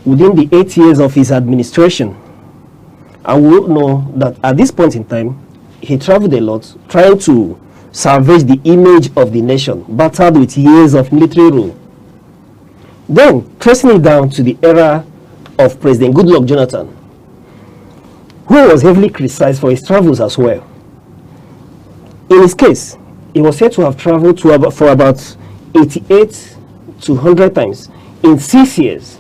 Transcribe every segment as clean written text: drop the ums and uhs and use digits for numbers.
within the 8 years of his administration. And we know that at this point in time, he traveled a lot, trying to salvage the image of the nation, battered with years of military rule. Then, tracing it down to the era of President Goodluck Jonathan, who was heavily criticized for his travels as well. In his case, he was said to have traveled for about 88 to 100 times in 6 years.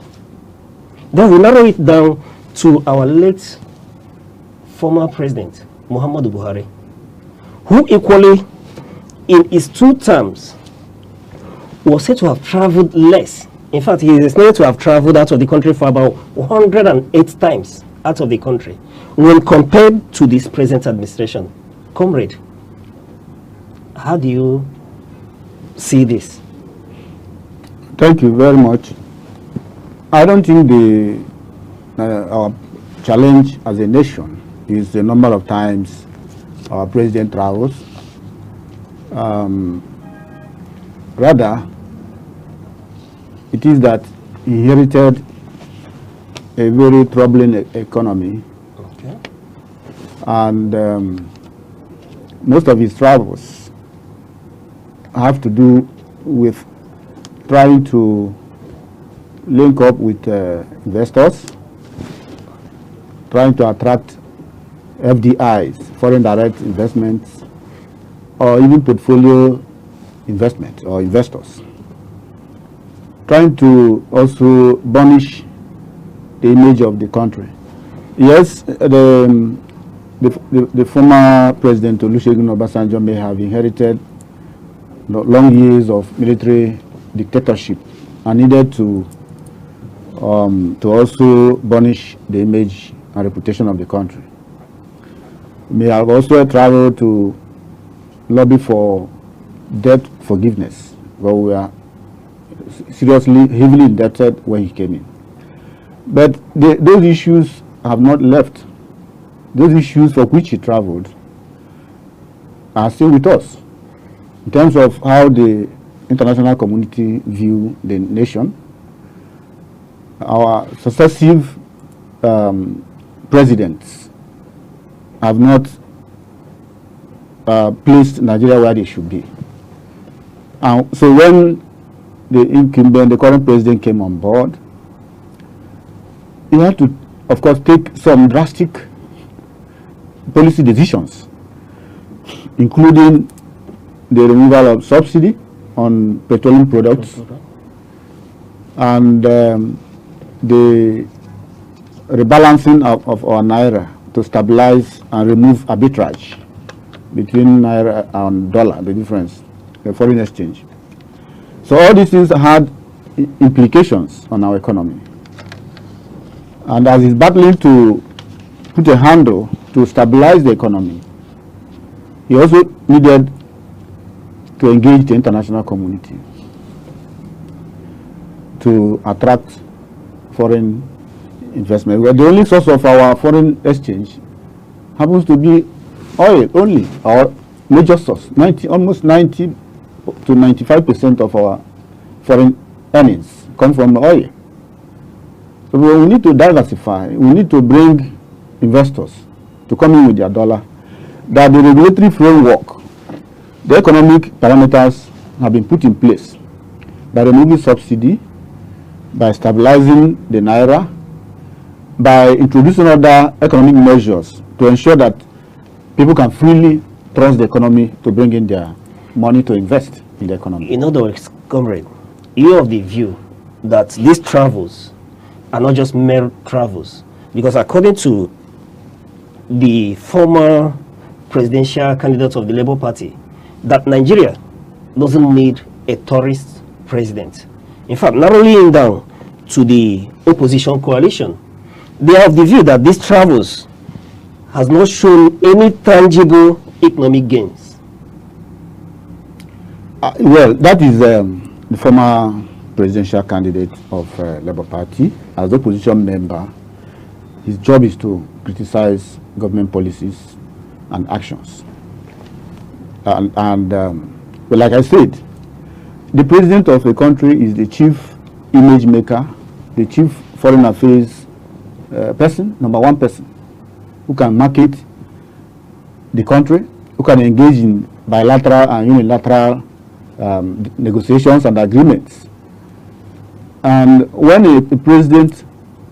Then we narrow it down to our late former president, Muhammadu Buhari, who equally, in his 2 terms, was said to have traveled less. In fact, he is estimated to have traveled out of the country for about 108 times out of the country when compared to this present administration. Comrade, how do you see this? Thank you very much. I don't think our challenge as a nation is the number of times our president travels. Rather, it is that he inherited a very troubling economy. Okay. And most of his travels have to do with trying to link up with investors, trying to attract FDIs, foreign direct investments, or even portfolio investment or investors, trying to also burnish the image of the country. Yes, the former President Olusegun Obasanjo may have inherited long years of military dictatorship and needed to also burnish the image and reputation of the country. May have also traveled to lobby for debt forgiveness, but we are seriously, heavily indebted when he came in. But those issues have not left. Those issues for which he traveled are still with us in terms of how the international community view the nation. Our successive presidents have not placed Nigeria where they should be. So when the current president came on board, he had to, of course, take some drastic policy decisions, including the removal of subsidy on petroleum products and the rebalancing of our naira to stabilize and remove arbitrage between naira and dollar, the difference, the foreign exchange. So all these things had implications on our economy. And as he's battling to put a handle to stabilize the economy, he also needed to engage the international community to attract foreign investment. Well, the only source of our foreign exchange happens to be oil only, our major source. Almost 90 to 95% of our foreign earnings come from oil. So we need to diversify. We need to bring investors to come in with their dollar. That the regulatory framework, the economic parameters have been put in place by removing subsidy, by stabilizing the naira, by introducing other economic measures to ensure that people can freely trust the economy to bring in their money to invest in the economy. In other words, comrade, you are of the view that these travels are not just mere travels, because according to the former presidential candidate of the Labour Party, that Nigeria doesn't need a tourist president. In fact, narrowing down to the opposition coalition, they are of the view that these travels has not shown any tangible economic gains. Well, that is the former presidential candidate of Labour Party. As opposition member, his job is to criticize government policies and actions. Well, like I said, the president of a country is the chief image maker, the chief foreign affairs person, number one person, who can market the country, who can engage in bilateral and unilateral negotiations and agreements. And when a president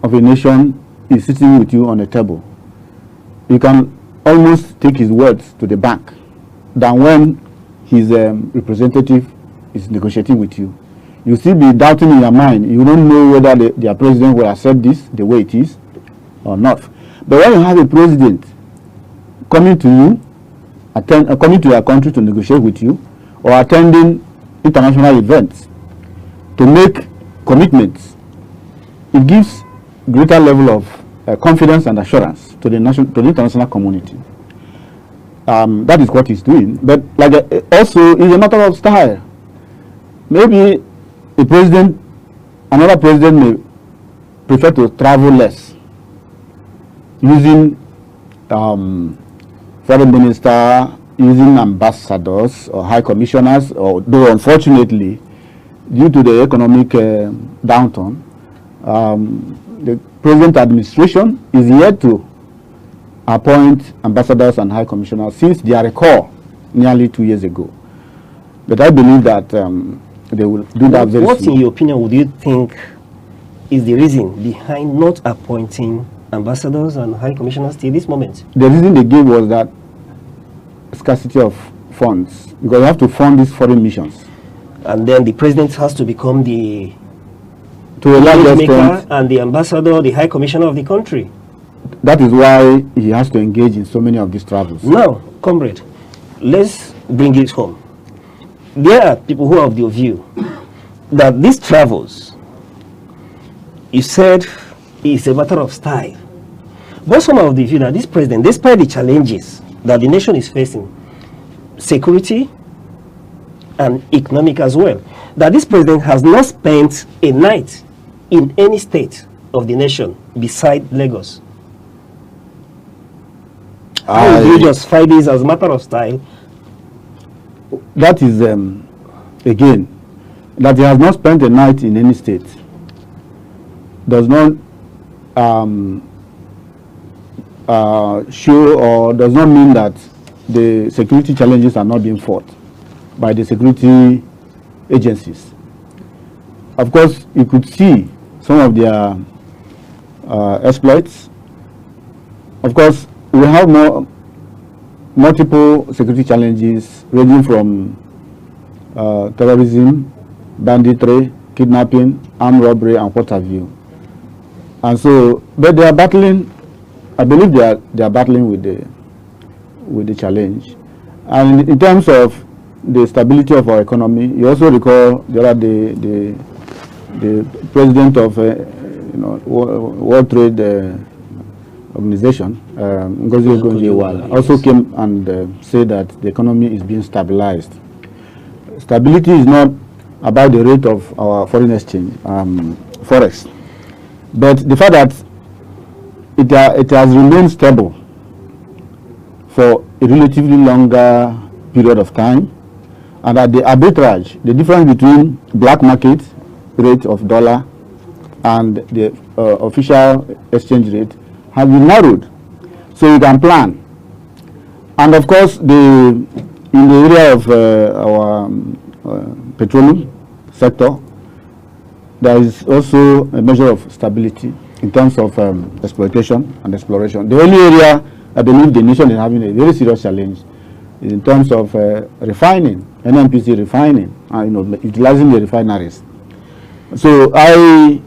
of a nation is sitting with you on a table, you can almost take his words to the bank than when his representative is negotiating with you. You still be doubting in your mind. You don't know whether their president will accept this the way it is or not. But when you have a president coming to you, coming to your country to negotiate with you, or attending international events to make commitments, it gives greater level of confidence and assurance to the international community. That is what he's doing. But also, it's a matter of style. Maybe another president may prefer to travel less, using foreign minister, using ambassadors or high commissioners, though unfortunately, due to the economic downturn, the present administration is yet to appoint ambassadors and high commissioners since their recall nearly 2 years ago. But I believe that they will do that very soon. What, in your opinion, would you think is the reason behind not appointing ambassadors and high commissioners till this moment? The reason they gave was that scarcity of funds, because you have to fund these foreign missions. And then the president has to become the to a large extent, and the ambassador, the high commissioner of the country. That is why he has to engage in so many of these travels. Now, comrade, let's bring it home. There are people who have the view that these travels, you said, is a matter of style. But some of the view that this president, despite the challenges that the nation is facing, security and economic as well, that this president has not spent a night in any state of the nation beside Lagos. How do you justify this as a matter of style? That is, again, that he has not spent a night in any state does not show or does not mean that the security challenges are not being fought by the security agencies. Of course, you could see some of their exploits. Of course, we have multiple security challenges ranging from terrorism, banditry, kidnapping, armed robbery, and what have you. And so, but they are battling. I believe they are battling with the challenge. And in terms of the stability of our economy, you also recall the other day the president of World Trade Organization, Ngozi Okonjo-Iweala, also came and said that the economy is being stabilized. Stability is not about the rate of our foreign exchange, forex, but the fact that it has remained stable for a relatively longer period of time, and that the arbitrage, the difference between black market rate of dollar and the official exchange rate has been narrowed, so you can plan. And of course, in the area of our petroleum sector, there is also a measure of stability in terms of exploitation and exploration. The only area I believe the nation is having a very serious challenge is in terms of refining, NNPC refining, utilizing the refineries. So I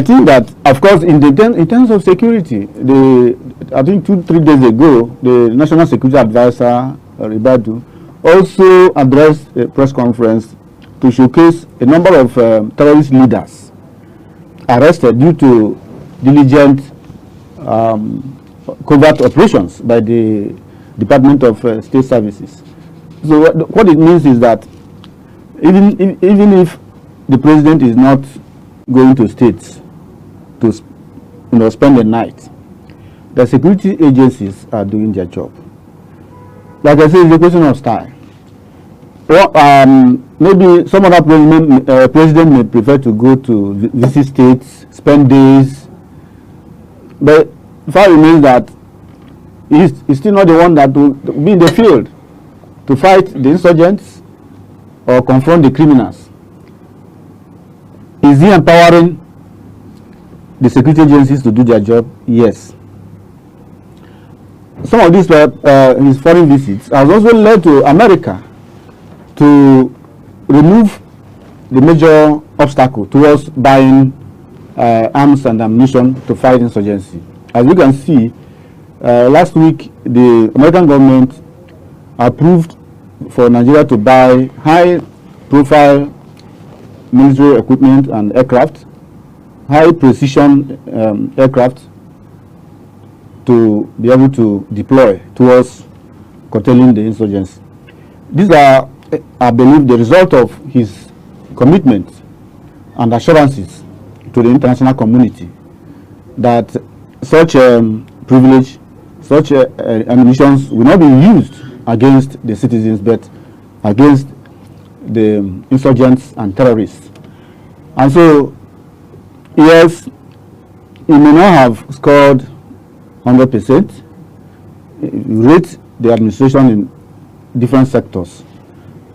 think that, of course, in terms of security, I think 2-3 days ago, the National Security Advisor, Ribadu, also addressed a press conference to showcase a number of terrorist leaders arrested due to diligent covert operations by the Department of State Services. So what it means is that even if the president is not going to states to spend the night, the security agencies are doing their job. Like I said, it's a question of style. Well, maybe some other president may prefer to go to visit states, spend days, but the fact remains that he's still not the one that will be in the field to fight the insurgents or confront the criminals. Is he empowering the security agencies to do their job? Yes. Some of these his foreign visits has also led to America to remove the major obstacle towards buying arms and ammunition to fight insurgency. As we can see, last week the American government approved for Nigeria to buy high-profile military equipment and aircraft, high-precision aircraft, to be able to deploy towards curtailing the insurgency. These are, I believe, the result of his commitment and assurances to the international community that such privilege, such ammunitions will not be used against the citizens, but against the insurgents and terrorists. And so, yes, he may not have scored 100%. Rate the administration in different sectors.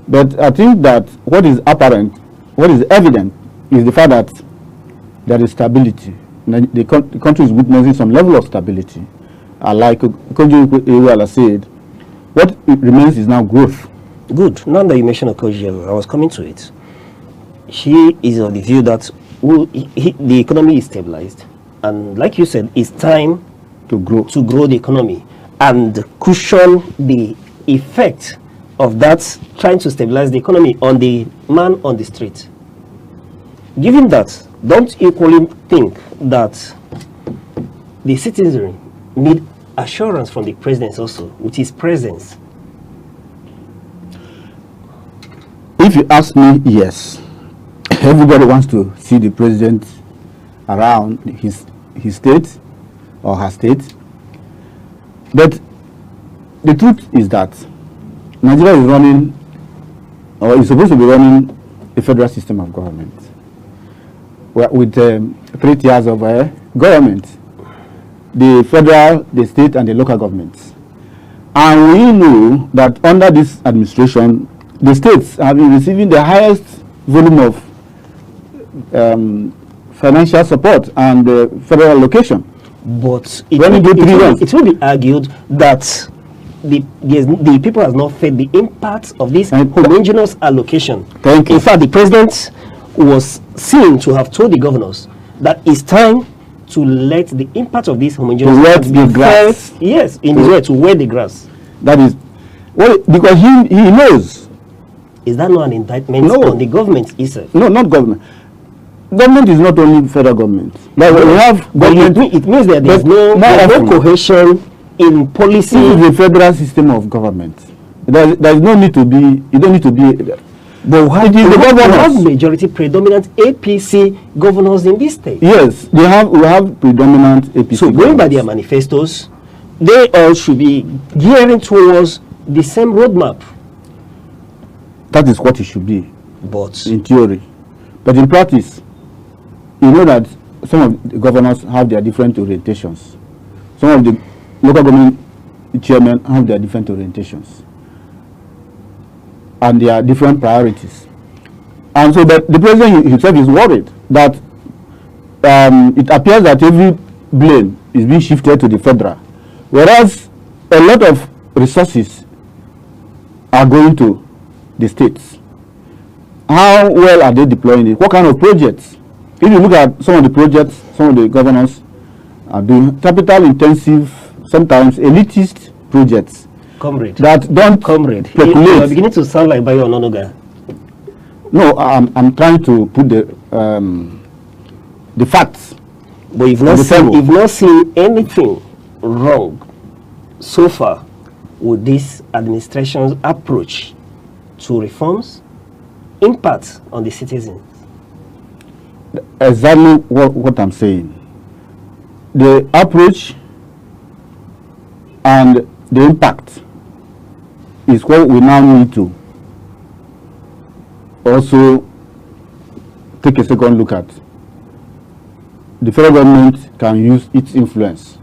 But I think that what is apparent, what is evident, is the fact that there is stability. The country is witnessing some level of stability. Like Kojo said, what remains is now growth. Good. Now that you mentioned Okoji, I was coming to it. She is of the view that the economy is stabilized, and like you said, it's time to grow the economy and cushion the effect of that trying to stabilize the economy on the man on the street. Given that, don't equally think that the citizenry need assurance from the president also with his presence? If you ask me, yes. Everybody wants to see the president around his state or her state. But the truth is that Nigeria is running, or is supposed to be running, a federal system of government with 3 tiers of government: the federal, the state, and the local governments. And we know that under this administration, the states have been receiving the highest volume of financial support and federal allocation. But it will be argued that the people has not felt the impact of this homogeneous allocation. Thank you. In fact, the president was seen to have told the governors that it's time to let the impact of this homogeneous the grass. Yes, in his way, to wear the grass. That is, well, because he knows. Is that not an indictment on the government itself? No, not government. Government is not only federal government. But we have government. It means that there's no cohesion in policy. This is a federal system of government. There is no need to be. You don't need to be. But we have majority predominant APC governors in this state. Yes, we have predominant APC. So going by their manifestos, they all should be gearing towards the same roadmap. That is what it should be. But in theory, but in practice, you know that some of the governors have their different orientations. Some of the local government chairmen have their different orientations. And there are different priorities. And so the president himself is worried that it appears that every blame is being shifted to the federal, whereas a lot of resources are going to the states. How well are they deploying it? What kind of projects? If you look at some of the projects, some of the governors are doing capital intensive, sometimes elitist projects. Comrade. That don't Comrade. speculate. You are beginning to sound like Bayo Ononoga. No, I'm trying to put the facts. But you've not seen anything wrong so far with this administration's approach to reforms, impact on the citizens. Exactly what I'm saying. The approach and the impact is what we now need to also take a second look at. The federal government can use its influence,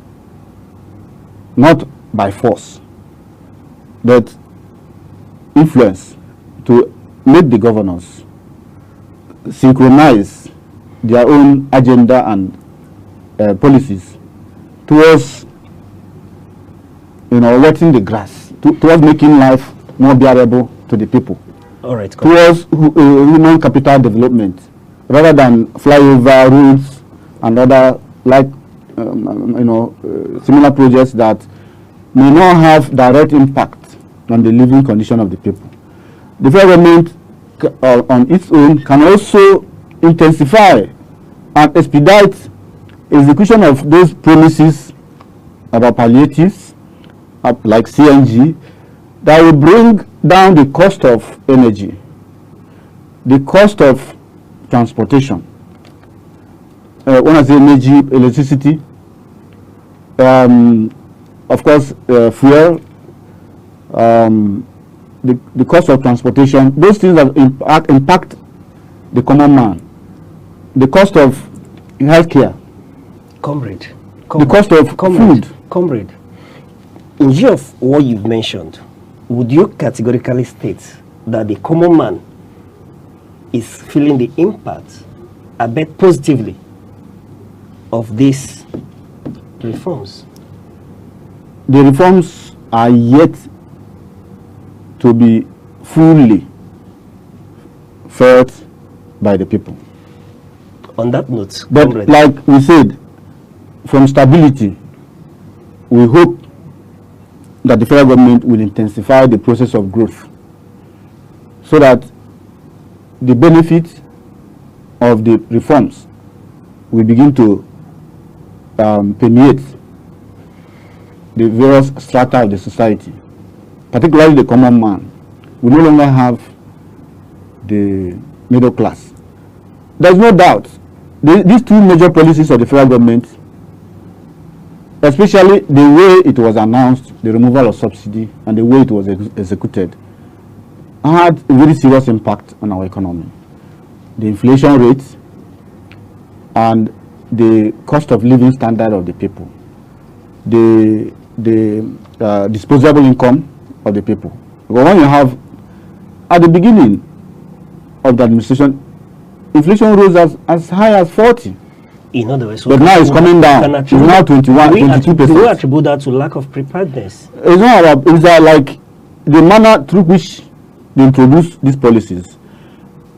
not by force, but influence, to make the governors synchronize their own agenda and policies towards, wetting the grass, towards making life more bearable to the people. All right. Towards human capital development, rather than flyover roads and other similar projects that may not have direct impact on the living condition of the people. The federal government on its own can also intensify and expedite execution of those promises about palliatives, like CNG, that will bring down the cost of energy, the cost of transportation. When I say energy, electricity, of course, fuel, the cost of transportation, those things that impact the common man, the cost of healthcare, the cost of food. Comrade, in view of what you've mentioned, would you categorically state that the common man is feeling the impact, I bet positively, of these reforms? The reforms are yet to be fully felt by the people. On that note, but comrade, like we said, from stability, we hope that the federal government will intensify the process of growth so that the benefits of the reforms will begin to permeate the various strata of the society, particularly the common man. We no longer have the middle class. There's no doubt these two major policies of the federal government, especially the way it was announced, the removal of subsidy, and the way it was executed, had a very serious impact on our economy. The inflation rate and the cost of living standard of the people, the disposable income of the people. But when you have, at the beginning of the administration, inflation rose as high as 40. in other words, But now it's coming down. It's now 22%. Do we attribute that to lack of preparedness? It's not about, it's like the manner through which they introduce these policies.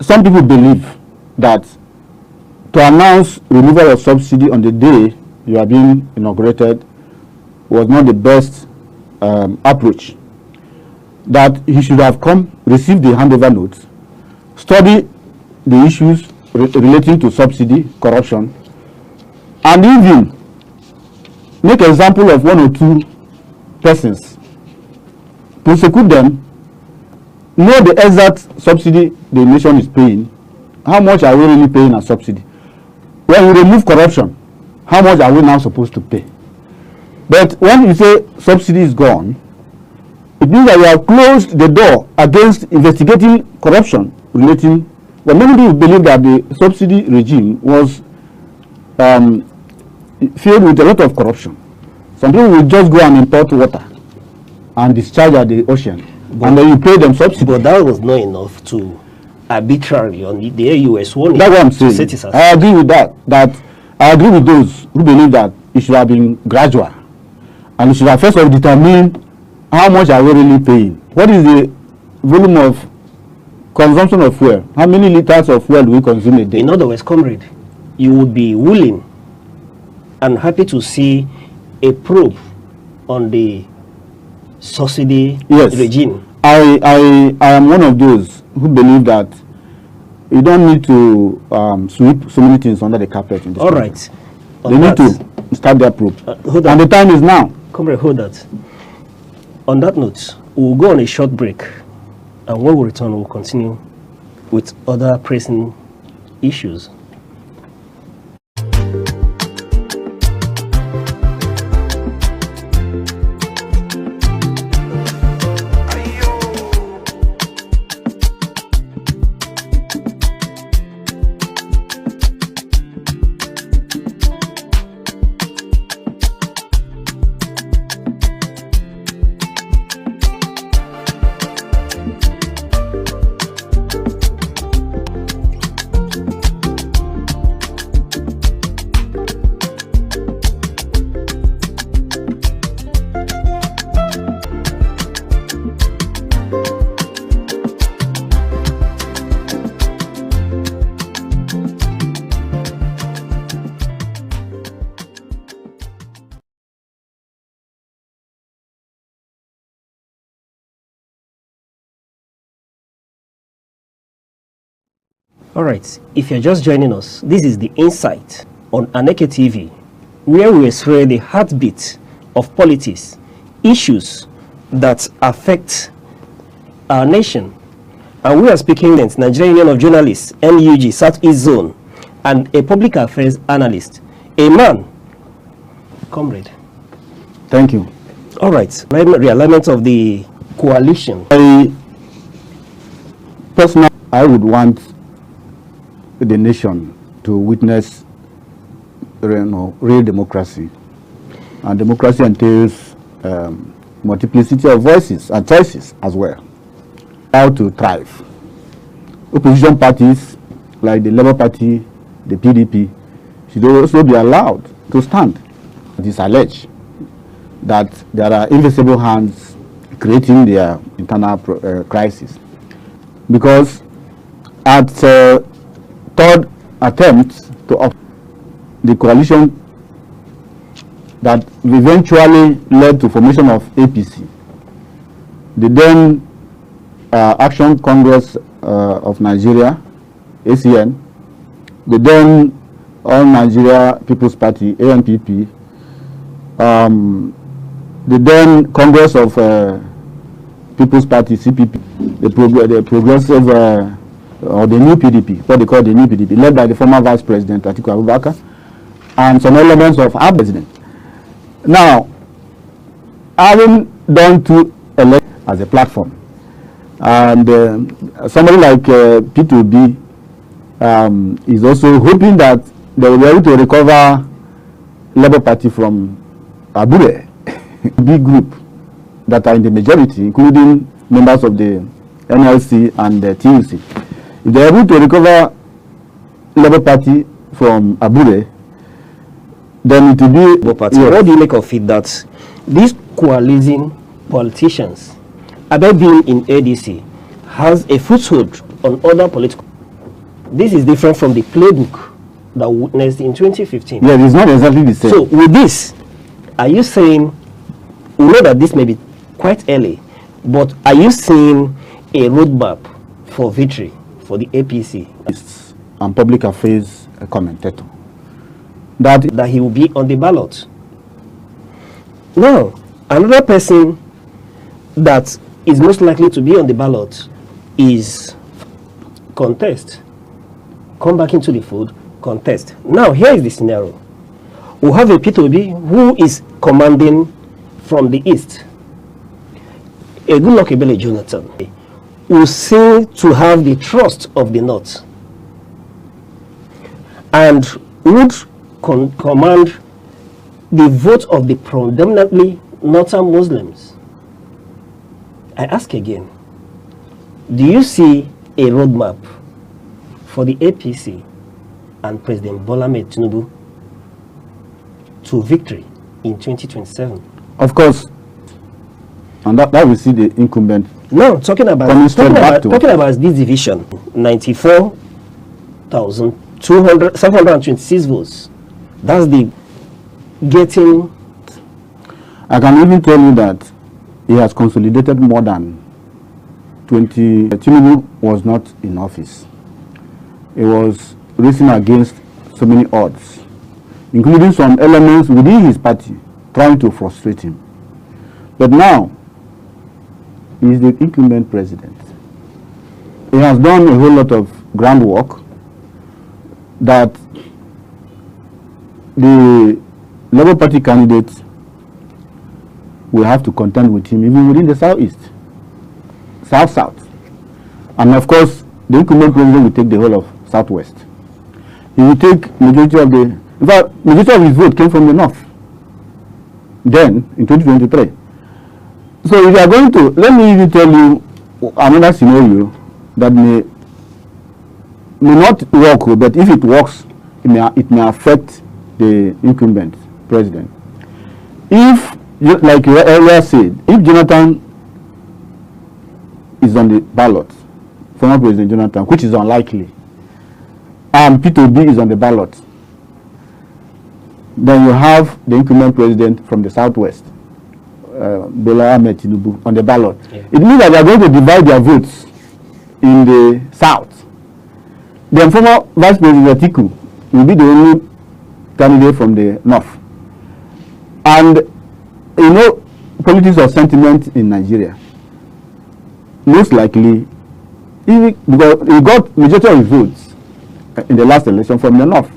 Some people believe that to announce removal of subsidy on the day you are being inaugurated was not the best approach. That he should have come, received the handover notes, study the issues relating to subsidy, corruption, and even make an example of one or two persons, prosecute them, know the exact subsidy the nation is paying, how much are we really paying as subsidy. When we remove corruption, how much are we now supposed to pay? But when you say subsidy is gone, it means that we have closed the door against investigating corruption relating. But many people believe that the subsidy regime was filled with a lot of corruption. Some people will just go and import water and discharge at the ocean, and then you pay them subsidy. But that was not enough to arbitrarily on the day you were sworn in. That's what I'm saying. I agree with that. I agree with those who believe that it should have been gradual, and it should have first of all determined how much are we really paying. What is the volume of consumption of fuel? How many liters of fuel do we consume a day? In other words, comrade, you would be willing and happy to see a probe on the subsidy regime. I am one of those who believe that you don't need to sweep so many things under the carpet. In this country. Right. They need to start their probe. And the time is now. Comrade, hold that. On that note, we'll go on a short break. And when we return, we'll continue with other pressing issues. All right, if you're just joining us, this is The Insight on Aneke TV, where we explore the heartbeat of politics, issues that affect our nation. And we are speaking with Nigerian Union of Journalists, NUJ, Southeast Zone, and a public affairs analyst, a man, comrade. Thank you. All right, realignment of the coalition. Personally, I would want the nation to witness real democracy. And democracy entails multiplicity of voices and choices as well. How to thrive. Opposition parties like the Labour Party, the PDP, should also be allowed to stand. It is alleged that there are invisible hands creating their internal crisis. Because at third attempt to the coalition that eventually led to formation of APC, the then Action Congress of Nigeria, ACN, the then All Nigeria People's Party, ANPP, the then Congress of People's Party, CPP, the progressive or the new PDP, what they call the new PDP, led by the former Vice President Atiku Abubakar, and some elements of our president. Now, having done two elections as a platform, and somebody like P2B is also hoping that they will be able to recover Labour Party from Abure, big group that are in the majority, including members of the NLC and the TUC. If they are able to recover Labour Party from Abure, then it will be Labour Party. Yes. What do you make of it that these coalition politicians, about being in ADC, has a foothold on other political? This is different from the playbook that we witnessed in 2015. Yeah, it's not exactly the same. So with this, are you saying, we know that this may be quite early, but are you seeing a roadmap for victory for the APC? And public affairs commentator. That he will be on the ballot. Now, another person that is most likely to be on the ballot is contest. Come back into the fold, contest. Now, here is the scenario. We have a P2B who is commanding from the east. A good luck Ebele Jonathan will seem to have the trust of the north and would command the vote of the predominantly northern Muslims. I ask again, do you see a roadmap for the APC and President Bola Ahmed Tinubu to victory in 2027? Of course. And that we see the incumbent. No, talking about this division, 94,726 votes. That's the getting. I can even tell you that he has consolidated more than 20. Tinubu was not in office. He was racing against so many odds, including some elements within his party trying to frustrate him. But now, he is the incumbent president. He has done a whole lot of groundwork that the Labour Party candidates will have to contend with him even within the Southeast, South. And of course, the incumbent president will take the whole of Southwest. He will take majority of the, in fact, majority of his vote came from the North. Then, in 2023. So if you are going to, let me even tell you another scenario that may not work, but if it works, it may affect the incumbent president. If, like you earlier said, if Jonathan is on the ballot, former President Jonathan, which is unlikely, and P2B is on the ballot, then you have the incumbent president from the Southwest, Bola Ahmed Tinubu, on the ballot. Yeah. It means that they are going to divide their votes in the South. the former Vice President Atiku will be the only candidate from the north. And you know, politics of sentiment in Nigeria, most likely, because he got majority of his votes in the last election from the north,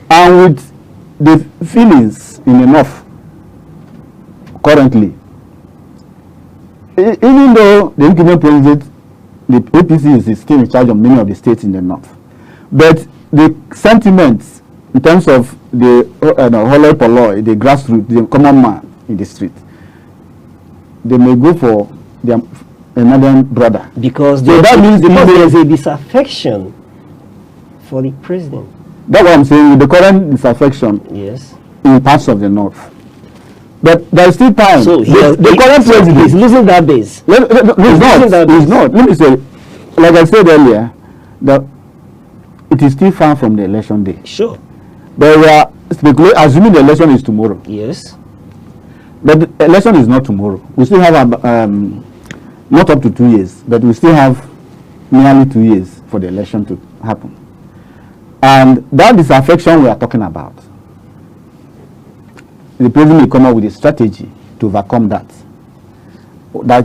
and with the feelings in the north currently, even though the incumbent president, the APC is still in charge of many of the states in the north, but the sentiments in terms of the holo polloi, the grassroots, the common man in the street, they may go for their another brother, because so that means there's a disaffection for the president. That's what I'm saying, with the current disaffection, yes, in parts of the north. But there is still time. So the current president is losing that base. No, he's not. Let me say, like I said earlier, that it is still far from the election day. Sure. But we are assuming the election is tomorrow. Yes. But the election is not tomorrow. We still have not up to 2 years, but we still have nearly 2 years for the election to happen. And that disaffection we are talking about, the president will come up with a strategy to overcome that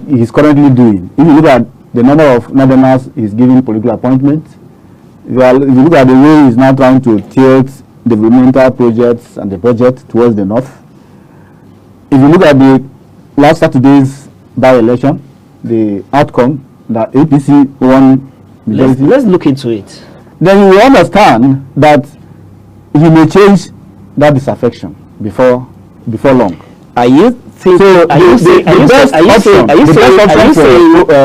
he is currently doing. If you look at the number of northerners he's giving political appointments, if you look at the way he's now trying to tilt developmental projects and the budget towards the north, if you look at the last Saturday's by-election, the outcome that APC won, let's look into it. Then you will understand that he may change that disaffection before long. Are you saying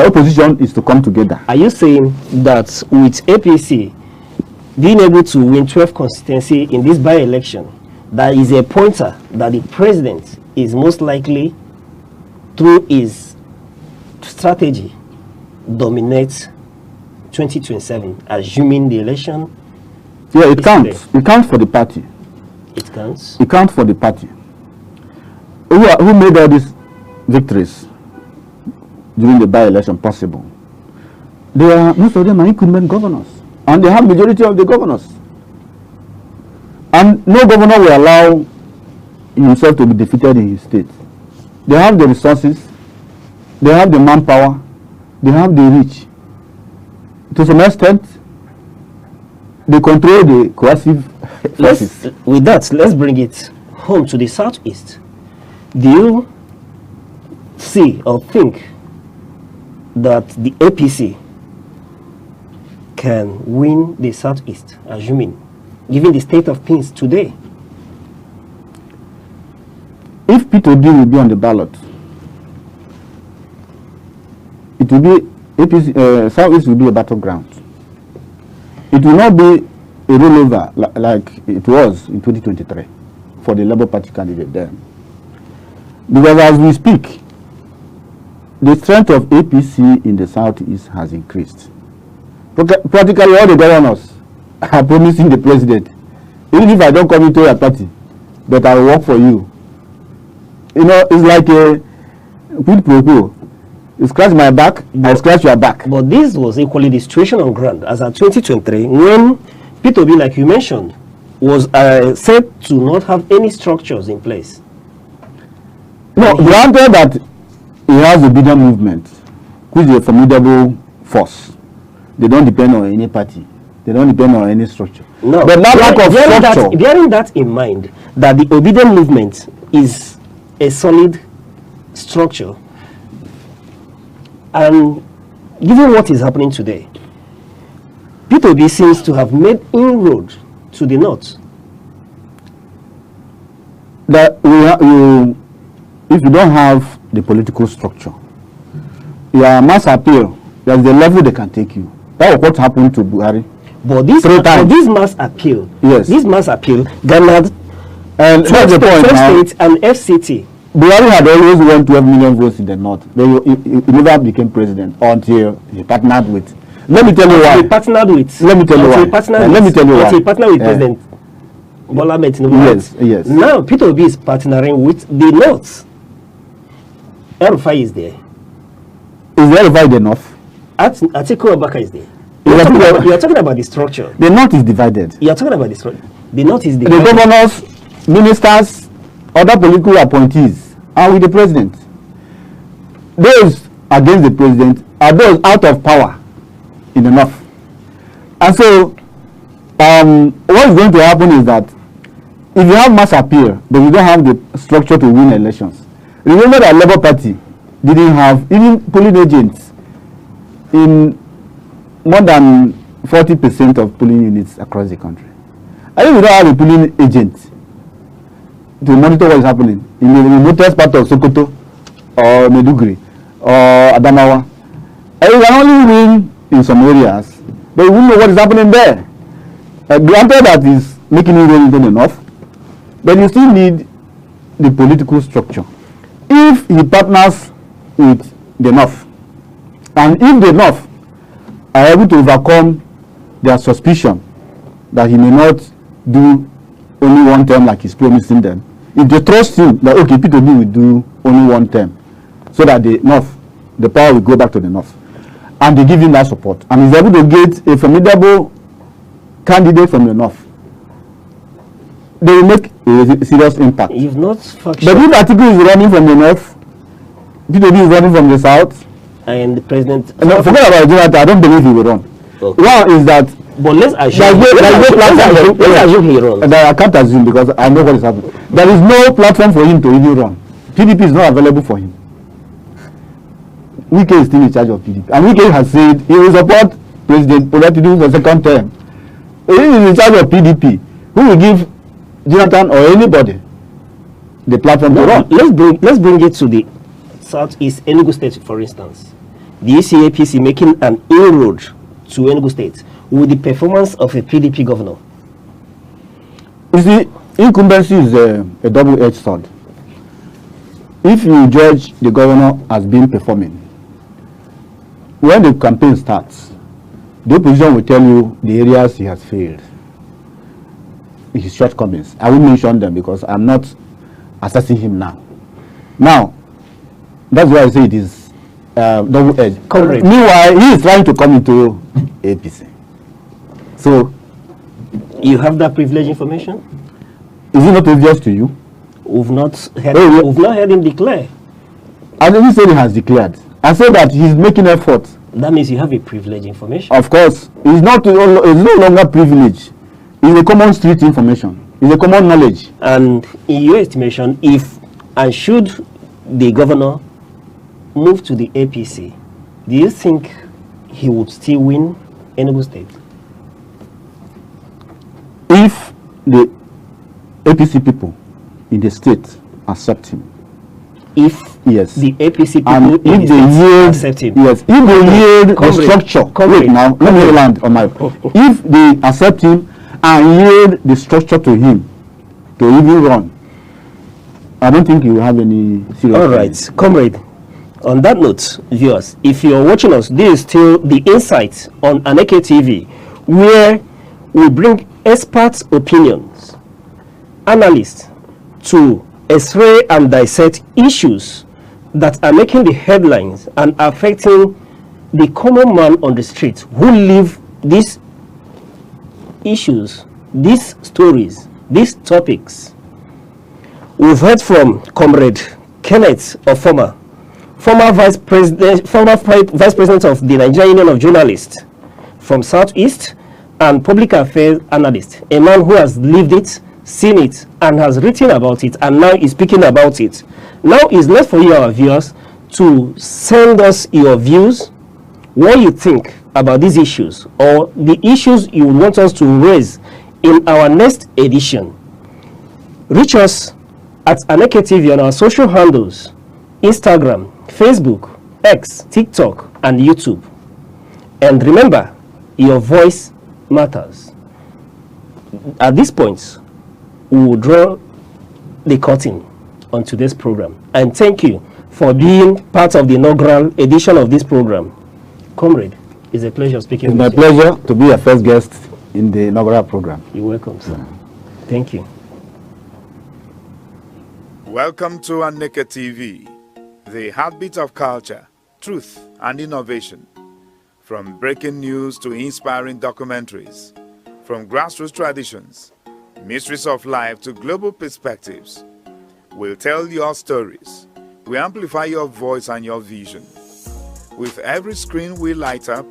opposition is to come together? Are you saying that with APC being able to win 12 constituency in this by-election, that is a pointer that the president is most likely, through his strategy, dominate 2027, assuming the election? Yeah, it counts. It counts for the party. It counts. It counts for the party. Who made all these victories during the by-election possible? Most of them are incumbent governors, and they have majority of the governors. And no governor will allow himself to be defeated in his state. They have the resources, they have the manpower, they have the reach. To some extent, they control the coercive forces. With that, let's bring it home to the southeast. Do you see or think that the APC can win the southeast, assuming, given the state of things today? If P2D will be on the ballot, it will be APC, southeast will be a battleground. It will not be a rollover like it was in 2023 for the Labour Party candidate then. Because as we speak, the strength of APC in the southeast has increased. Practically all the governors are promising the president, even if I don't come into your party, but I will work for you. You know, it's like a quid pro quo. You scratch my back, I scratch your back. But this was equally the situation on ground as at 2023, when P2B, like you mentioned, was said to not have any structures in place. No, granted that he has a bigger movement, which is a formidable force. They don't depend on any party. They don't depend on any structure. No, but that lack of structure. Bearing that in mind, that the obedient movement is a solid structure, and given what is happening today, P2B seems to have made inroads to the north. That if you don't have the political structure, your mass appeal, there's the level they can take you. That was what happened to Buhari. But this mass appeal, yes, this mass appeal garnered and that's the point now. States and FCT. Buhari had always won 12 million votes in the north. He never became president until he partnered with. Let me tell you why. He partnered with. Let me tell you why. Let me tell you why. He partnered with President Bola Ahmed Tinubu. Yes, yes. Now P2B is partnering with the north. El-Rufai is there. Is El-Rufai the north? Atiku Abubakar is there. You're talking about the structure. The North is divided. You're talking about the structure. The North is The divided. governors, ministers, other political appointees are with the president. Those against the president are those out of power in the North. And so, what is going to happen is that if you have mass appeal, but you don't have the structure to win elections. Remember that Labour Party didn't have even polling agents in more than 40% of polling units across the country. I think we don't have a polling agent to monitor what is happening in the remotest part of Sokoto or Meduguri or Adamawa. And you can only win in some areas, but you won't know what is happening there. Granted that is making it really enough, but you still need the political structure. If he partners with the North, and if the North are able to overcome their suspicion that he may not do only one term like he's promising them, if they trust him that okay, P2B will do only one term, so that the North, the power will go back to the North, and they give him that support, and he's able to get a formidable candidate from the North, they will make a serious impact. You've not But if Atiku is running from the North, P2B is running from the South, and the president. no, forget about Jonathan, I don't believe he will run. Okay. One is that, But let's assume. Let's assume he runs. I can't assume because I know what is happening. There is no platform for him to even run. PDP is not available for him. Wike is still in charge of PDP, and Wike has said he will support President Bola Tinubu for second term. He is in charge of PDP. Who will give Jonathan or anybody the platform to run? Let's bring it to the Southeast Enugu State, for instance. The ECAPC making an inroad to Enugu State with the performance of a PDP governor. You see, incumbency is a double-edged sword. If you judge the governor as being performing, when the campaign starts, the opposition will tell you the areas he has failed, his shortcomings. I won't mention them because I'm not assessing him now. Now, that's why I say it is double-edged. Meanwhile, he is trying to come into APC. So, you have that privileged information? Is it not obvious to you? We've not heard him declare. I didn't say he has declared. I said that he's making effort. That means you have a privileged information. Of course, it's no longer privilege. It's a common street information. It's a common knowledge. And in your estimation, if and should the governor move to the APC, do you think he would still win Enugu State? If the APC people in the state accept him. If yes, the APC people and in if the they state yield, accept him. yes, if they yield the structure. Wait now, let me land on my. If they accept him and yield the structure to him to even run, I don't think he will have any serious. All right, comrade. On that note, viewers, if you're watching us, this is still the Insight on Aneke TV, where we bring expert opinions, analysts to x-ray and dissect issues that are making the headlines and affecting the common man on the street who live these issues, these stories, these topics. We've heard from Comrade Kenneth Ofoma, former vice president of the Nigerian Union of Journalists from Southeast, and public affairs analyst, a man who has lived it, seen it, and has written about it, and now is speaking about it. Now it's left for you, our viewers, to send us your views, what you think about these issues, or the issues you want us to raise in our next edition. Reach us at Aneke TV on our social handles, Instagram, Facebook, X, TikTok, and YouTube. And remember, your voice matters. At this point, we will draw the curtain on today's program. And thank you for being part of the inaugural edition of this program. Comrade, it's a pleasure speaking with you. It's my pleasure to be your first guest in the inaugural program. You're welcome, sir. Thank you. Welcome to Aneke TV, the heartbeat of culture, truth, and innovation. From breaking news to inspiring documentaries, from grassroots traditions, mysteries of life to global perspectives, we'll tell your stories. We amplify your voice and your vision. With every screen we light up,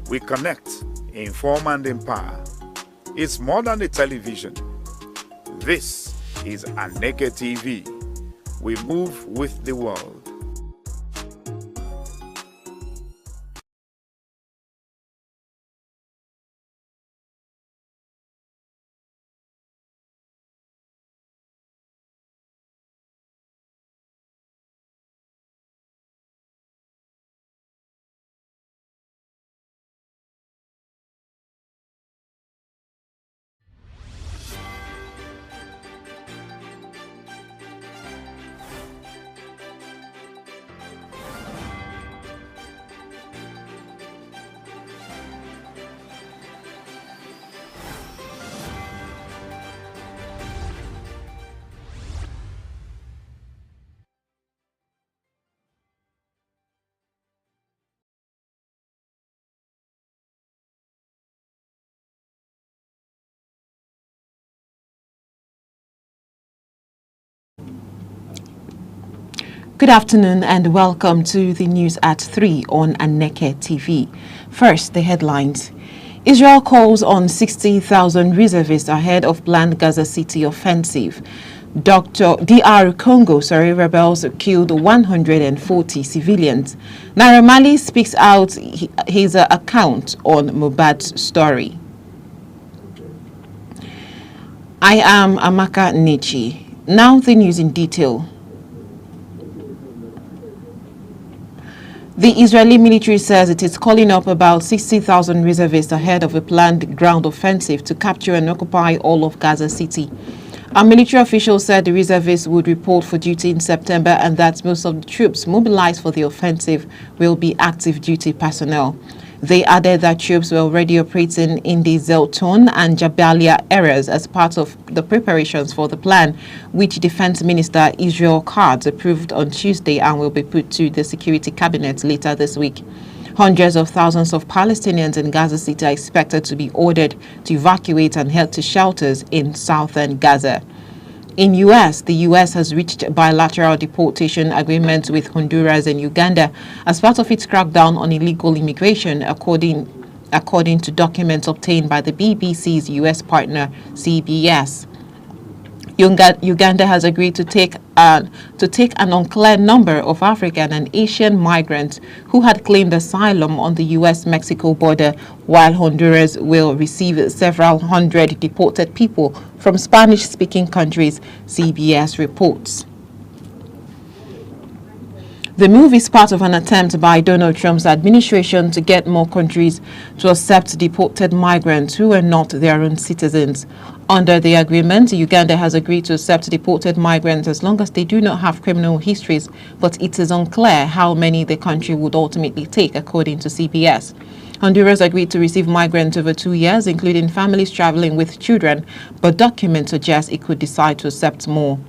we connect, inform and empower. It's more than a television. This is Aneke TV. We move with the world. Good afternoon and welcome to the news at 3 on Aneke TV. First, the headlines. Israel calls on 60,000 reservists ahead of planned Gaza City offensive. DR Congo, rebels killed 140 civilians. Naira Marley speaks out his account on Mohbad's story. I am Aneke. Now the news in detail. The Israeli military says it is calling up about 60,000 reservists ahead of a planned ground offensive to capture and occupy all of Gaza City. A military official said the reservists would report for duty in September and that most of the troops mobilized for the offensive will be active duty personnel. They added that troops were already operating in the Zelton and Jabalia areas as part of the preparations for the plan, which Defense Minister Israel Katz approved on Tuesday and will be put to the Security Cabinet later this week. Hundreds of thousands of Palestinians in Gaza City are expected to be ordered to evacuate and head to shelters in southern Gaza. In the U.S. has reached bilateral deportation agreements with Honduras and Uganda as part of its crackdown on illegal immigration, according to documents obtained by the BBC's U.S. partner, CBS. Uganda has agreed to take an unclear number of African and Asian migrants who had claimed asylum on the U.S.-Mexico border, while Honduras will receive several hundred deported people from Spanish-speaking countries, CBS reports. The move is part of an attempt by Donald Trump's administration to get more countries to accept deported migrants who are not their own citizens. Under the agreement, Uganda has agreed to accept deported migrants as long as they do not have criminal histories, but it is unclear how many the country would ultimately take, according to CBS. Honduras agreed to receive migrants over 2 years, including families traveling with children, but documents suggest it could decide to accept more.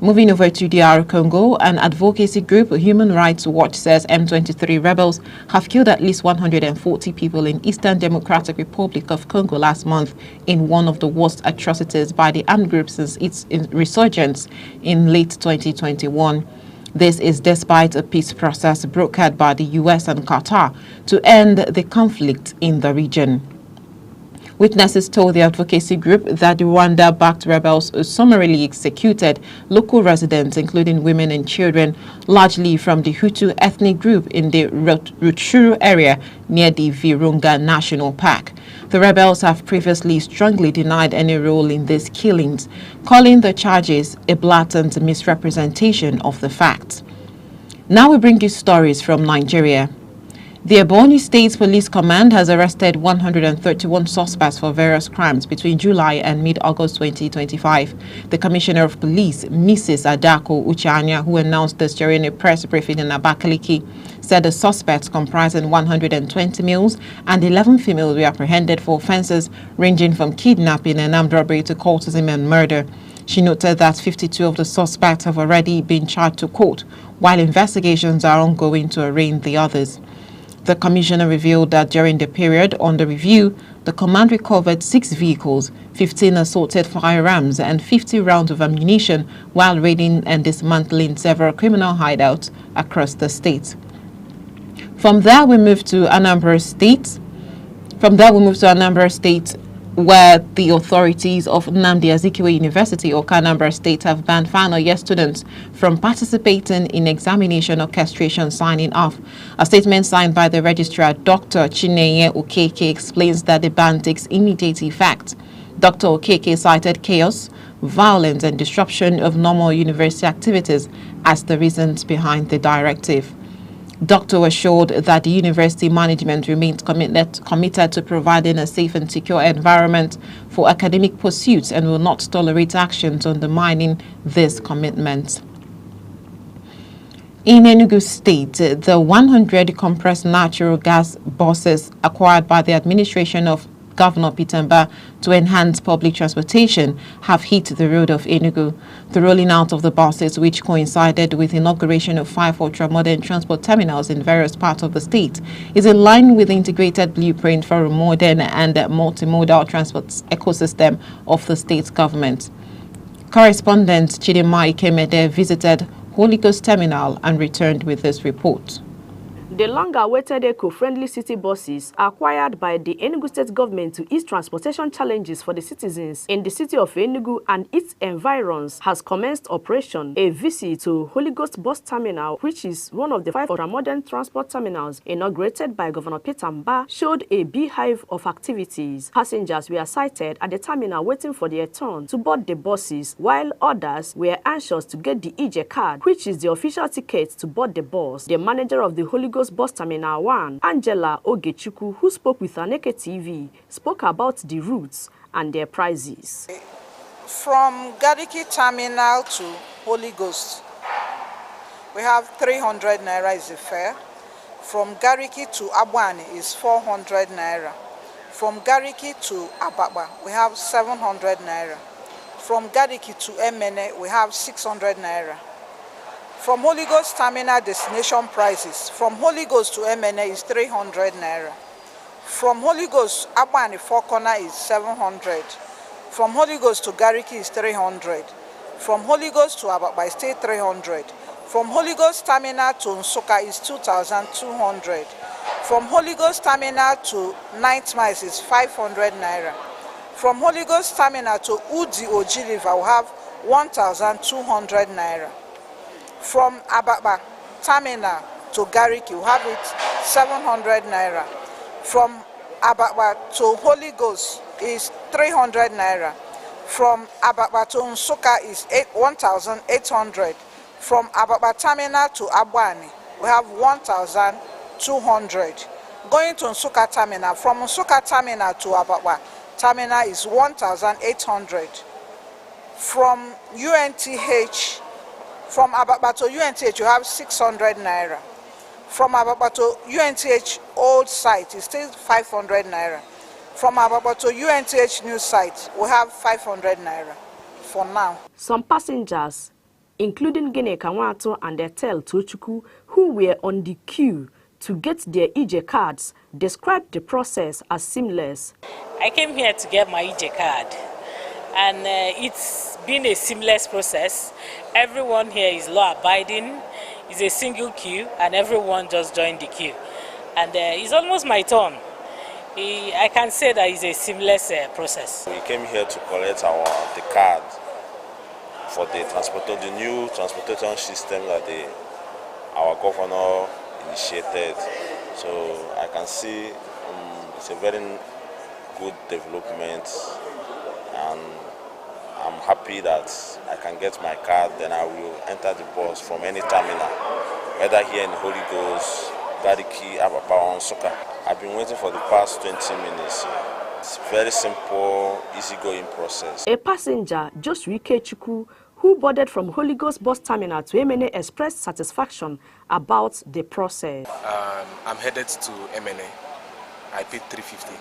Moving over to DR Congo, an advocacy group, Human Rights Watch, says M23 rebels have killed at least 140 people in Eastern Democratic Republic of Congo last month in one of the worst atrocities by the armed group since its resurgence in late 2021. This is despite a peace process brokered by the U.S. and Qatar to end the conflict in the region. Witnesses told the advocacy group that the Rwanda-backed rebels summarily executed local residents, including women and children, largely from the Hutu ethnic group in the Rutshuru area near the Virunga National Park. The rebels have previously strongly denied any role in these killings, calling the charges a blatant misrepresentation of the facts. Now we bring you stories from Nigeria. The Ebonyi State Police Command has arrested 131 suspects for various crimes between July and mid-August 2025. The Commissioner of Police, Mrs. Adako Uchanya, who announced this during a press briefing in Abakaliki, said the suspects comprising 120 males and 11 females were apprehended for offences ranging from kidnapping and armed robbery to cultism and murder. She noted that 52 of the suspects have already been charged to court, while investigations are ongoing to arraign the others. The commissioner revealed that during the period under review, the command recovered 6 vehicles, 15 assorted firearms, and 50 rounds of ammunition while raiding and dismantling several criminal hideouts across the state. From there, we move to Anambra State. Where the authorities of Nnamdi Azikiwe University or Anambra State have banned final year students from participating in examination orchestration signing off. A statement signed by the registrar, Dr. Chineye Okeke, explains that the ban takes immediate effect. Dr. Okeke cited chaos, violence, and disruption of normal university activities as the reasons behind the directive. Doctor assured that the university management remains committed to providing a safe and secure environment for academic pursuits and will not tolerate actions undermining this commitment. In Enugu State, the 100 compressed natural gas buses acquired by the administration of Governor Peter Mba to enhance public transportation have hit the road of Enugu. The rolling out of the buses, which coincided with inauguration of 5 ultra-modern transport terminals in various parts of the state, is in line with the integrated blueprint for a modern and multimodal transport ecosystem of the state government. Correspondent Chidima Ikemede visited Holy Ghost Terminal and returned with this report. The long-awaited eco-friendly city buses acquired by the Enugu State government to ease transportation challenges for the citizens in the city of Enugu and its environs has commenced operation. A visit to Holy Ghost Bus Terminal, which is one of the 5 ultra-modern transport terminals inaugurated by Governor Peter Mba, showed a beehive of activities. Passengers were sighted at the terminal waiting for their turn to board the buses, while others were anxious to get the EJ card, which is the official ticket to board the bus. The manager of the Holy Ghost Bus Terminal 1, Angela Ogechuku, who spoke with Aneke TV, spoke about the routes and their prices. From Gariki Terminal to Holy Ghost, we have 300 naira is the fare. From Gariki to Abwani is 400 naira. From Gariki to Ababa, we have 700 naira. From Gariki to Emene, we have 600 naira. From Holy Ghost Terminal destination prices, from Holy Ghost to MNA is 300 naira. From Holy Ghost, Abani 4 corner is 700. From Holy Ghost to Gariki is 300. From Holy Ghost to Ababa is still 300. From Holy Ghost Terminal to Nsuka is 2,200. From Holy Ghost Terminal to 9th Miles is 500 naira. From Holy Ghost Terminal to Udi Oji River we have 1,200 naira. From Ababa Terminal to Gariki, we have it 700 naira. From Ababa to Holy Ghost is 300 naira. From Ababa to Nsuka is 1,800. From Ababa Terminal to Abwani, we have 1,200. Going to Nsuka Terminal, from Nsuka Terminal to Ababa Terminal is 1,800. From UNTH, from Ababa to UNTH, you have 600 naira. From Ababa to UNTH old site is still 500 naira. From Ababa to UNTH new site, we have 500 naira for now. Some passengers, including Gene Kanwato and Etel Tochuku, who were on the queue to get their EJ cards, described the process as seamless. I came here to get my EJ card, and it's been a seamless process. Everyone here is law-abiding. It's a single queue, and everyone just joined the queue. And it's almost my turn. I can say that it's a seamless process. We came here to collect the card for the new transportation system that our governor initiated. So I can see it's a very good development, and I'm happy that I can get my card. Then I will enter the bus from any terminal, whether here in Holy Ghost, Gariki, Ababa, or Nsuka. I've been waiting for the past 20 minutes. It's a very simple, easygoing process. A passenger, Joshua Chuku, who boarded from Holy Ghost Bus Terminal to MNA, expressed satisfaction about the process. I'm headed to MNA. I paid 350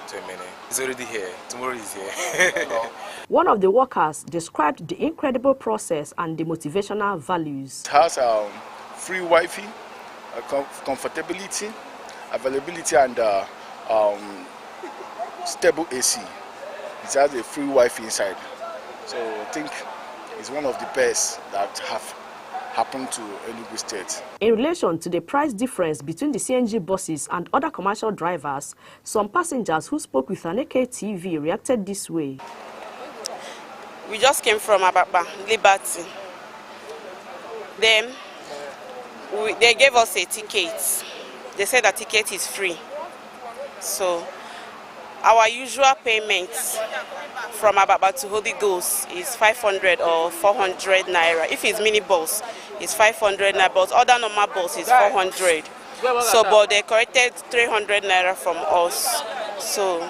to MNA. It's already here. Tomorrow is here. One of the workers described the incredible process and the motivational values. It has free Wi-Fi, comfortability, availability and stable AC. It has a free Wi-Fi inside. So I think it's one of the best that have happened to Enugu State. In relation to the price difference between the CNG buses and other commercial drivers, some passengers who spoke with Aneke TV reacted this way. We just came from Ababa, Liberty. Then they gave us a ticket. They said the ticket is free. So our usual payment from Ababa to Holy Ghost is 500 or 400 naira. If it's mini bus, it's 500 naira, but other normal bus is 400. So, but they corrected 300 naira from us. So,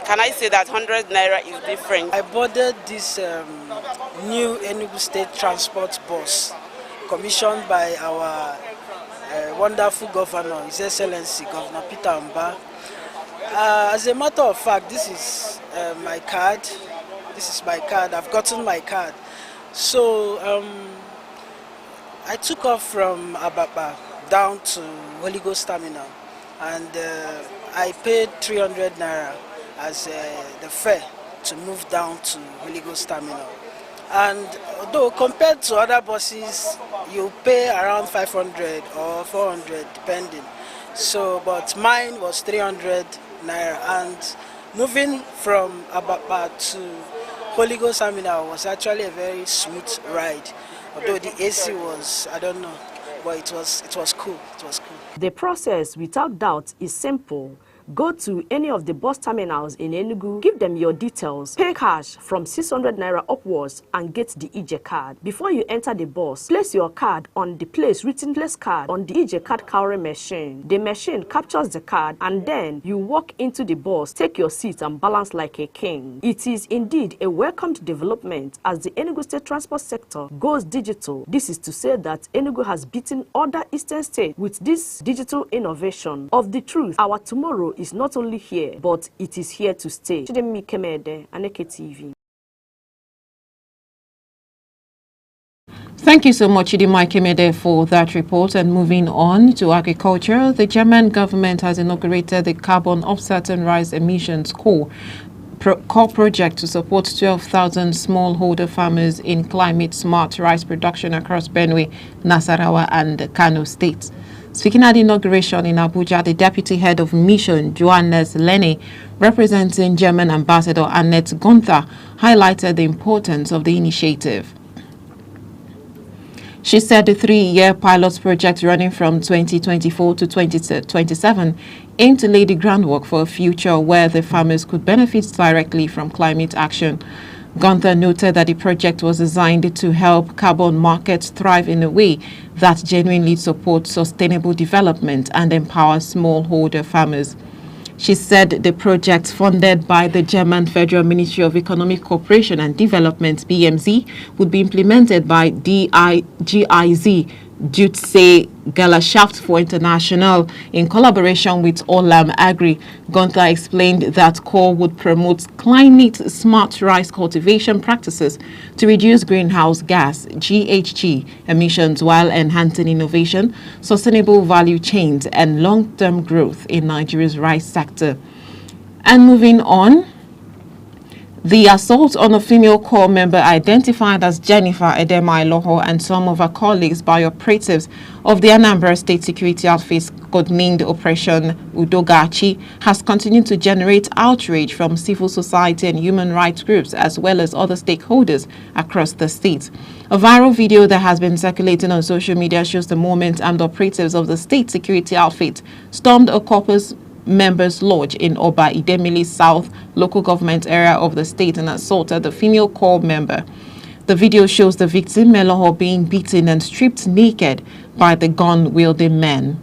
can I say that 100 naira is different? I boarded this new Enugu State Transport bus commissioned by our wonderful governor, His Excellency Governor Peter Mba. As a matter of fact, this is my card. This is my card. I've gotten my card. So I took off from Ababa down to Holy Ghost Terminal, and I paid 300 naira as the fare to move down to Holy Ghost Terminal. And although compared to other buses, you pay around 500 or 400 depending. So, but mine was 300 naira, and moving from Ababa to Holy Ghost Terminal was actually a very smooth ride. Although the AC was, I don't know, but it was cool. It was cool. The process, without doubt, is simple. Go to any of the bus terminals in Enugu, give them your details, pay cash from 600 naira upwards, and get the EJ card. Before you enter the bus, place your card on the written place card on the EJ card carrying machine. The machine captures the card, and then you walk into the bus, take your seat, and balance like a king. It is indeed a welcomed development as the Enugu State transport sector goes digital. This is to say that Enugu has beaten other eastern states with this digital innovation. Of the truth, our tomorrow is not only here, but it is here to stay. Aneke TV. Thank you so much, Chidimma Ikemede, for that report. And moving on to agriculture, the German government has inaugurated the carbon offset and rice emissions core project to support 12,000 smallholder farmers in climate-smart rice production across Benue, Nasarawa, and Kano states. Speaking at the inauguration in Abuja, the deputy head of mission, Johannes Lene, representing German Ambassador Annette Gunther, highlighted the importance of the initiative. She said the 3-year pilot project running from 2024 to 2027 aimed to lay the groundwork for a future where the farmers could benefit directly from climate action. Gunther noted that the project was designed to help carbon markets thrive in a way that genuinely supports sustainable development and empowers smallholder farmers. She said the project, funded by the German Federal Ministry of Economic Cooperation and Development, BMZ, would be implemented by DIGIZ, Deutsche Gesellschaft for International, in collaboration with Olam Agri. Gunther explained that CORE would promote climate-smart rice cultivation practices to reduce greenhouse gas (GHG) emissions while enhancing innovation, sustainable value chains, and long-term growth in Nigeria's rice sector. And moving on, the assault on a female corps member identified as Jennifer Edema-Iloho and some of her colleagues by operatives of the Anambra State Security Outfit, codenamed Operation Udogachi, has continued to generate outrage from civil society and human rights groups as well as other stakeholders across the state. A viral video that has been circulating on social media shows the moment armed operatives of the State Security Outfit stormed a corpus members' lodge in Oba Idemili South local government area of the state and assaulted the female corps member. The video shows the victim, Meloho, being beaten and stripped naked by the gun-wielding men.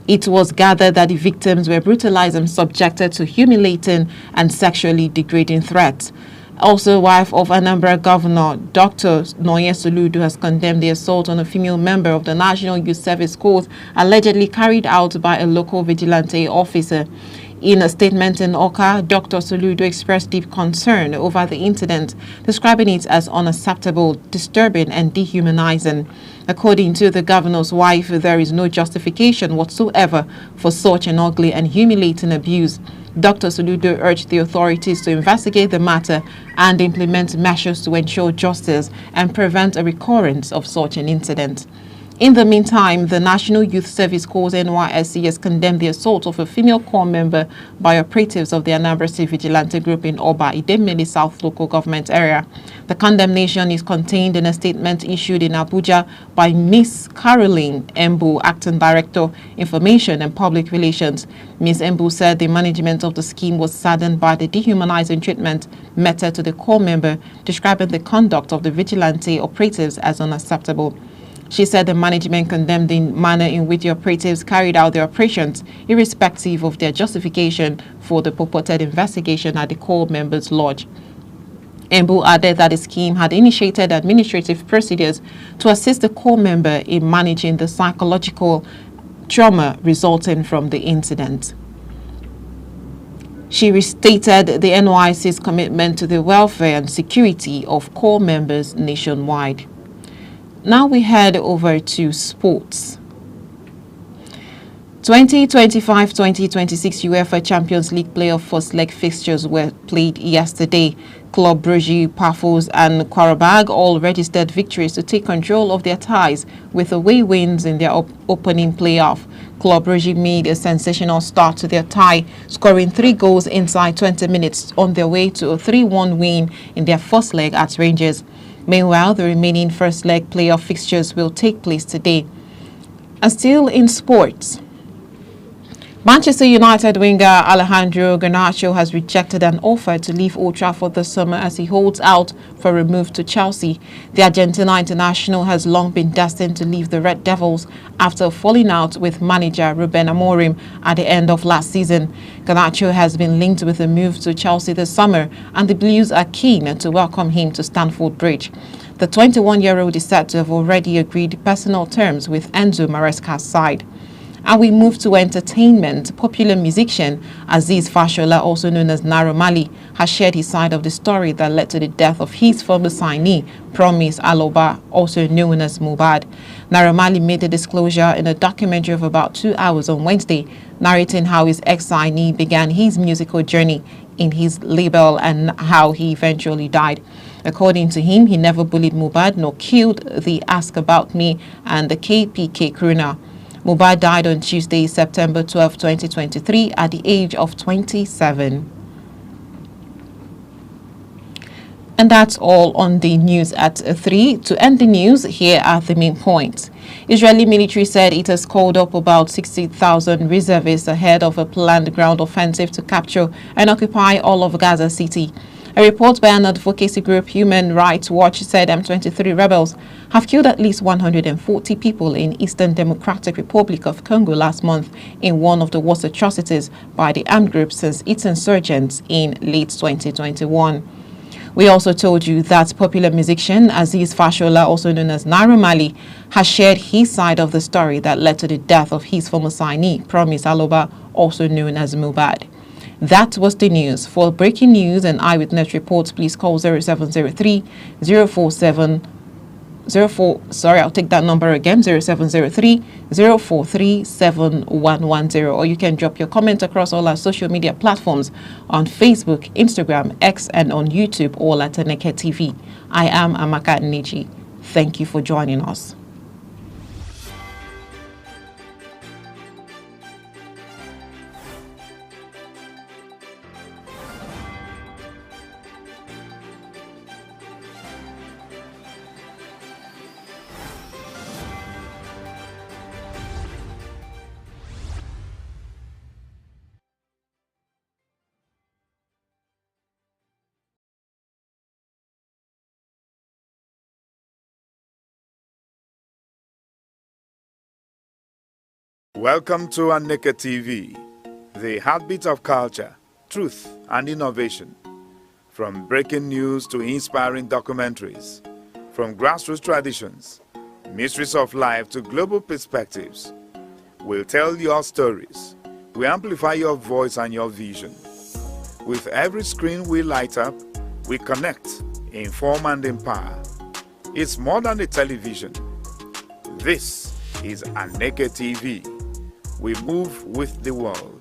It was gathered that the victims were brutalized and subjected to humiliating and sexually degrading threats. Also, wife of Anambra Governor Dr. Noye Soludo has condemned the assault on a female member of the National Youth Service Corps allegedly carried out by a local vigilante officer. In a statement in Oka, Dr. Soludo expressed deep concern over the incident, describing it as unacceptable, disturbing and dehumanizing. According to the governor's wife, there is no justification whatsoever for such an ugly and humiliating abuse. Dr. Soludo urged the authorities to investigate the matter and implement measures to ensure justice and prevent a recurrence of such an incident. In the meantime, the National Youth Service Corps NYSC has condemned the assault of a female corps member by operatives of the Anambra State Vigilante Group in Oba, Idemili South Local Government Area. The condemnation is contained in a statement issued in Abuja by Ms. Caroline Embu, Acting Director, Information and Public Relations. Ms. Embu said the management of the scheme was saddened by the dehumanizing treatment meted to the corps member, describing the conduct of the vigilante operatives as unacceptable. She said the management condemned the manner in which the operatives carried out their operations, irrespective of their justification for the purported investigation at the corps members' lodge. Embu added that the scheme had initiated administrative procedures to assist the corps member in managing the psychological trauma resulting from the incident. She restated the NYSC's commitment to the welfare and security of corps members nationwide. Now we head over to sports. 2025-2026 UEFA Champions League playoff first leg fixtures were played yesterday. Club Brugge, Pafos and Qarabag all registered victories to take control of their ties with away wins in their opening playoff. Club Brugge made a sensational start to their tie, scoring 3 goals inside 20 minutes on their way to a 3-1 win in their first leg at Rangers. Meanwhile, the remaining first leg playoff fixtures will take place today. And still in sports, Manchester United winger Alejandro Garnacho has rejected an offer to leave Old Trafford this summer as he holds out for a move to Chelsea. The Argentina international has long been destined to leave the Red Devils after falling out with manager Ruben Amorim at the end of last season. Garnacho has been linked with a move to Chelsea this summer, and the Blues are keen to welcome him to Stamford Bridge. The 21-year-old is said to have already agreed personal terms with Enzo Maresca's side. And we move to entertainment. Popular musician Aziz Fashola, also known as Naira Marley, has shared his side of the story that led to the death of his former signee, Promise Aloba, also known as Mohbad. Naira Marley made the disclosure in a documentary of about 2 hours on Wednesday, narrating how his ex-signee began his musical journey in his label and how he eventually died. According to him, he never bullied Mohbad nor killed the Ask About Me and the KPK crooner. Mohbad died on Tuesday, September 12, 2023, at the age of 27. And that's all on the news at 3. To end the news, here are the main points. Israeli military said it has called up about 60,000 reservists ahead of a planned ground offensive to capture and occupy all of Gaza City. A report by an advocacy group, Human Rights Watch, said M23 rebels have killed at least 140 people in Eastern Democratic Republic of Congo last month in one of the worst atrocities by the armed group since its insurgents in late 2021. We also told you that popular musician Aziz Fashola, also known as Naira Marley, has shared his side of the story that led to the death of his former signee, Promise Aloba, also known as Mohbad. That was the news. For breaking news and eyewitness reports, please call 0703 047 I'll take that number again, 0703 043 7110, or you can drop your comment across all our social media platforms on Facebook, Instagram, X, and on YouTube, all at Aneke TV. I am Amaka Niji. Thank you for joining us. Welcome to Aneke TV, the heartbeat of culture, truth and innovation. From breaking news to inspiring documentaries, from grassroots traditions, mysteries of life to global perspectives, we'll tell your stories. We amplify your voice and your vision. With every screen we light up, we connect, inform and empower. It's more than a television. This is Aneke TV. We move with the world.